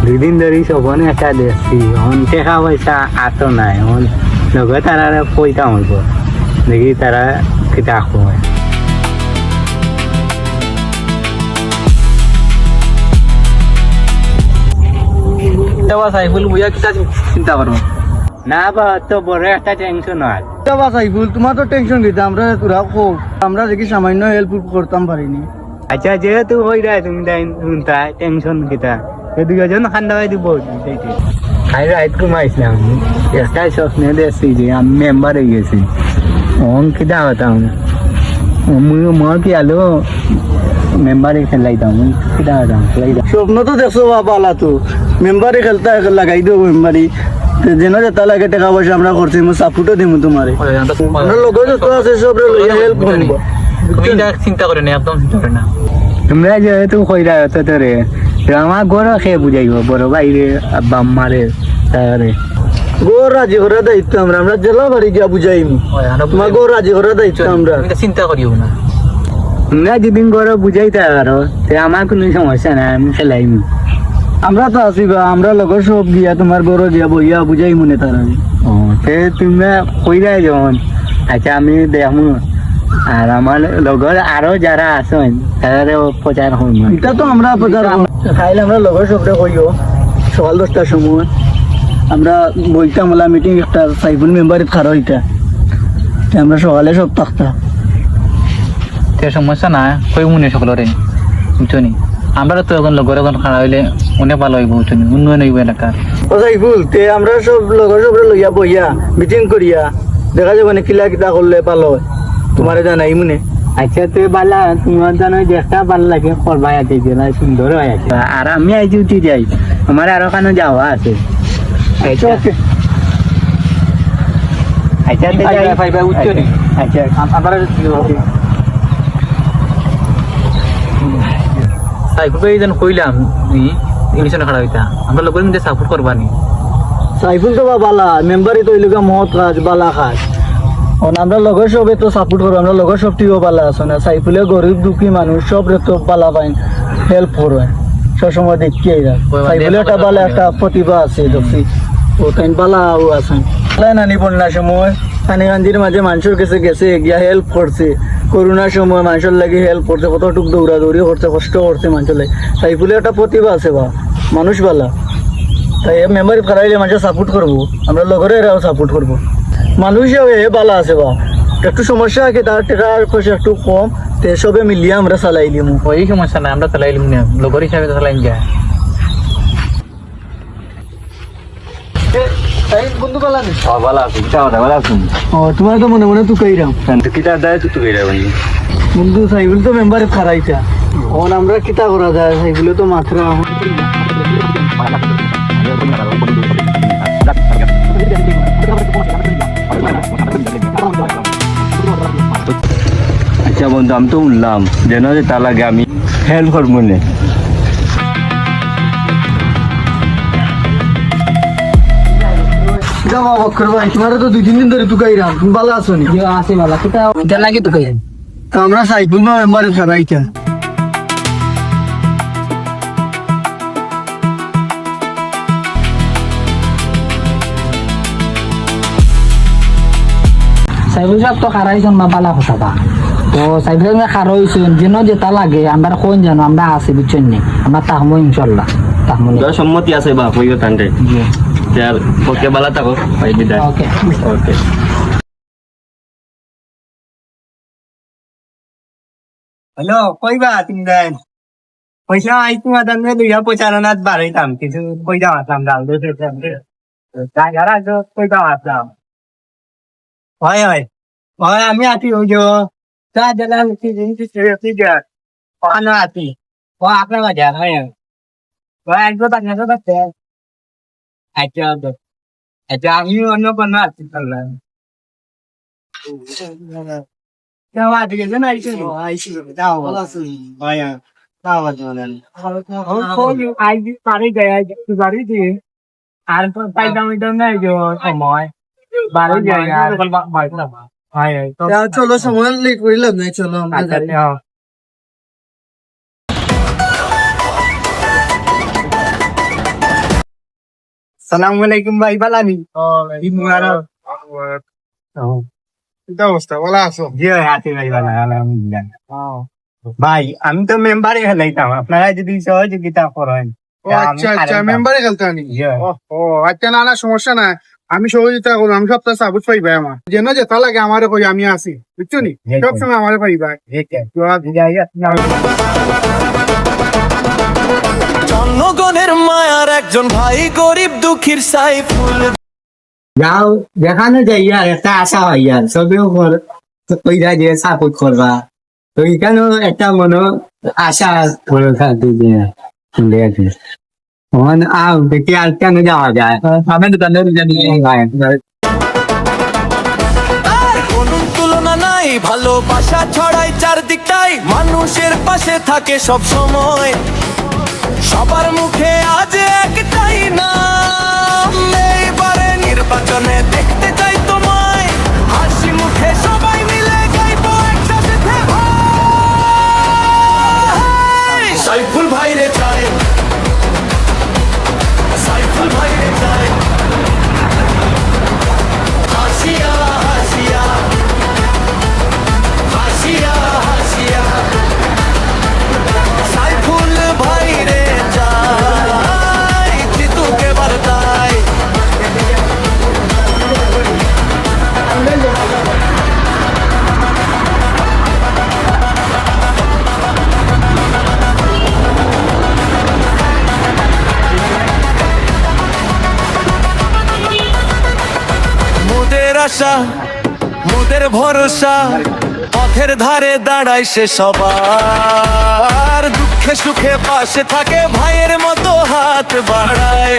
দুদিন ধরে সবনে একটা দেখছি টাকা পয়সা আতো নাই লগে তারা পয়সা হইব দেখি তারা কিতা হয় সাইফুল বুঝা কিতা চিন্তা করো না বা তো বড় একটা টেনশন হয় সাইফুল তোমার তো টেনশন দিতে আমরা তোরা খুব আমরা দেখি সামান্য হেল্প করতাম পারিনি আচ্ছা যেহেতু হই যায় তুমি শুনতা টেনশন কিতা দুজন খান্ডা হয়ে দিব খাই রাইত ঘুমাইছিলাম একটাই স্বপ্নে দেখছি যে আমি মেম্বার হয়ে গেছি কিতা হতাম মই কি আলো মেম্বারে খেলাইতাম কিতা হতাম খেলাইতাম স্বপ্ন তো দেখছো বালা তো মেম্বারে খেলতে লাগাই দেবো মেম্বারি যেন যেটা লাগে টাকা পয়সা আমরা করছি সাপোর্টও দিব তোমারে আমরা লগর যত আছে সব হেল্প করবো তুমি চিন্তা করে না একদম চিন্তা করে না তোমরা যেহেতু কইরা হতো তোরে আমার গরো খেয়ে বুঝাইব বড় বাইরে আব্বা আম্মারে তারে গো রাজি করার দায়িত্ব আমরা আমরা জেলা বাড়ি গিয়া বুঝাইম তোমার গো রাজি করার দায়িত্ব আমরা চিন্তা করিও না তোমরা যেদিন গরো বুঝাইতে পারো তে আমার কোনো সমস্যা নাই আমি খেলাইম আমরা তো আছি বা আমরা লগর সব গিয়া তোমার গরো গিয়া বইয়া বুঝাই মনে তার তে তোমরা কইরাই যখন আচ্ছা আমি দেখমু আর আমার লগর আরো যারা আছেন তাদের প্রচার হইম এটা তো আমরা প্রচার খাইলে আমরা লগর সবরে কইও সকাল 10টার সময় আমরা বইতাম ওলা মিটিং একটা সাইফুল মেম্বারে খারো হইতা আমরা সকালে সব থাকতাম সমস্যা না কই মনে সকলরে বুঝছনি আমরা তো এখন লগর এখন খাড়া হইলে অনেক ভালো হইব বুঝছনি উন্নয়ন হইব এলাকার ও সাইফুল তে আমরা সব লগর সবরে লইয়া বইয়া মিটিং করিয়া দেখা যাবে না কিলা কিতা করলে ভালো হয় তোমারে জানাই মনে আচ্ছা তুই বালা তোমার জানো দেখা ভালো লাগে করবাই আছে জেলা সুন্দর হয়ে আছে আর আমি আইজি উঠি যাই আমার আরো কানো যাওয়া আছে আচ্ছা আচ্ছা আচ্ছা সাইফুল ভাই যেন কইলাম ইলেকশনে খাড়া হইতা আমরা লগর মধ্যে সাপোর্ট করবানি সাইফুল তো বালা মেম্বারই তো এলাকা মহৎ কাজ বালা কাজ আমরা লগর সবে তো সাপোর্ট করবো আমরা লগর সব টিও বালা আছে না সাইফুলে গরিব দুঃখী মানুষ সব তো বালা পাইন হেল্প করবেন সবসময় দেখি সাইফুলে একটা বালা একটা প্রতিভা আছে দেখছি ও তাই বালাও আছেন নানি বন্যার সময় পানিকান্দির মাঝে মানুষের কাছে গেছে গিয়া হেল্প করছে করোনার সময় মানুষের লাগে হেল্প করছে কতটুক দৌড়াদৌড়ি করছে কষ্ট করছে মানুষের লাগে সাইফুলে একটা প্রতিভা আছে বা মানুষ বালা তাই মেম্বার করাইলে মানুষ সাপোর্ট করবো আমরা লগরে এরাও সাপোর্ট করবো মানুষ বালা আছে বা একটু সমস্যা আছে তার টাকা পয়সা একটু কম তে সবে মিলিয়ে আমরা চালাই দিম ওই সমস্যা না আমরা চালাইলিম না লগর হিসাবে চালাইম যা বন্ধু বালা নেই ভালো আছি ভালো আছি ও তোমার তো মনে মনে তুই কইরাম কিতা দেয় তুই কইরা ভাই বন্ধু সাইফুল তো মেম্বারে খারাইতা এখন আমরা কিতা করা যায় সাইফুলে তো মাত্রা আচ্ছা বন্ধু আমি তো শুনলাম যেন যে তা লাগে আমি হেল্প করবো না তোমার তো 2-3 দিন ধরে তুই কইরাম তুমি ভালো আছো নি আসি বালা কিতা লাগে তো কই তো আমরা সাইফুল মেম্বারে খারাইতা সাইবুল সাহেব তো খারাইছেন না বালা কথা বা তো সাইবুল সাহেব খারাইছেন যেন যেটা লাগে আমরা কোন জানো আমরা আছি বুঝছেন নি আমরা তাহমো ইনশাআল্লাহ তাহমো সম্মতি আছে বা কইও তান্ডে যার ওকে বালা থাকো ভাই বিদায় ওকে ওকে হ্যালো কইবা তুমি দেন পয়সা আই তোমার দামে দুইয়া প্রচারণাত বাড়াইতাম কিছু কইতা আসলাম দাম কইতা আসলাম হয় হয় হয় আমি আছি ওই যে চা দিলাম ওখানে আছি ও আপনার বাজার হয় হয় একবার বাজার করতে আচ্ছা আচ্ছা আমি অন্য কোনো আছি করলাম আর পাইতাম নাই সময় বাড়ি জায়গা চলো সময় করিলাম নাই চলো সালাম আলাইকুম ভাই বালানি ঈদ মুবারক এটা অবস্থা বলা আছো জি আছি ভাই বালা আলহামদুলিল্লাহ ভাই আমি তো মেম্বারে খেলাইতাম আপনারা যদি সহযোগিতা করেন ও আচ্ছা আচ্ছা মেম্বারে খেলতে আনি Yeah. ও আচ্ছা না না সমস্যা না আমি সহযোগিতা করবো আমি সপ্তাহ সাবুত পাইবা আমার যেন যেটা লাগে আমারে কই আমি আছি বুঝছো নি সব সময় আমারে পাইবা জনগণের মায়ার একজন ভাই গরিব দুঃখীর সাইফুল যাও দেখানো যাই আর একটা আশা হয় আর সবেও কইরা যে সাপোর্ট করবা তো এখানেও একটা মনে আশা মনে থাকবে যে শুনলে আছে দেখি আর কেন যাওয়া যায় আমি দোকানের জানি আর কোনো তুলনা নাই ভালোবাসা ছড়াই চারদিকটাই মানুষের পাশে থাকে সব সময় সবার মুখে আজ একটাই নাম এইবারে নির্বাচনে দেখতে চাই তোমায় হাসি মুখে সবাই মিলে গাইবো একসাথে ভাই সাইফুল ভাইরে চাই সাইফুল ভাইরে চাই হাসিয়া হাসিয়া হাসিয়া হাসিয়া সাইফুল ভাইরে চাই জিতুকে বারদাই মোদের আশা মোদের ভরসা পথের ধারে দাঁড়ায় সে সবার দুঃখে সুখে পাশে থাকে ভাইয়ের মতো হাত বাড়ায়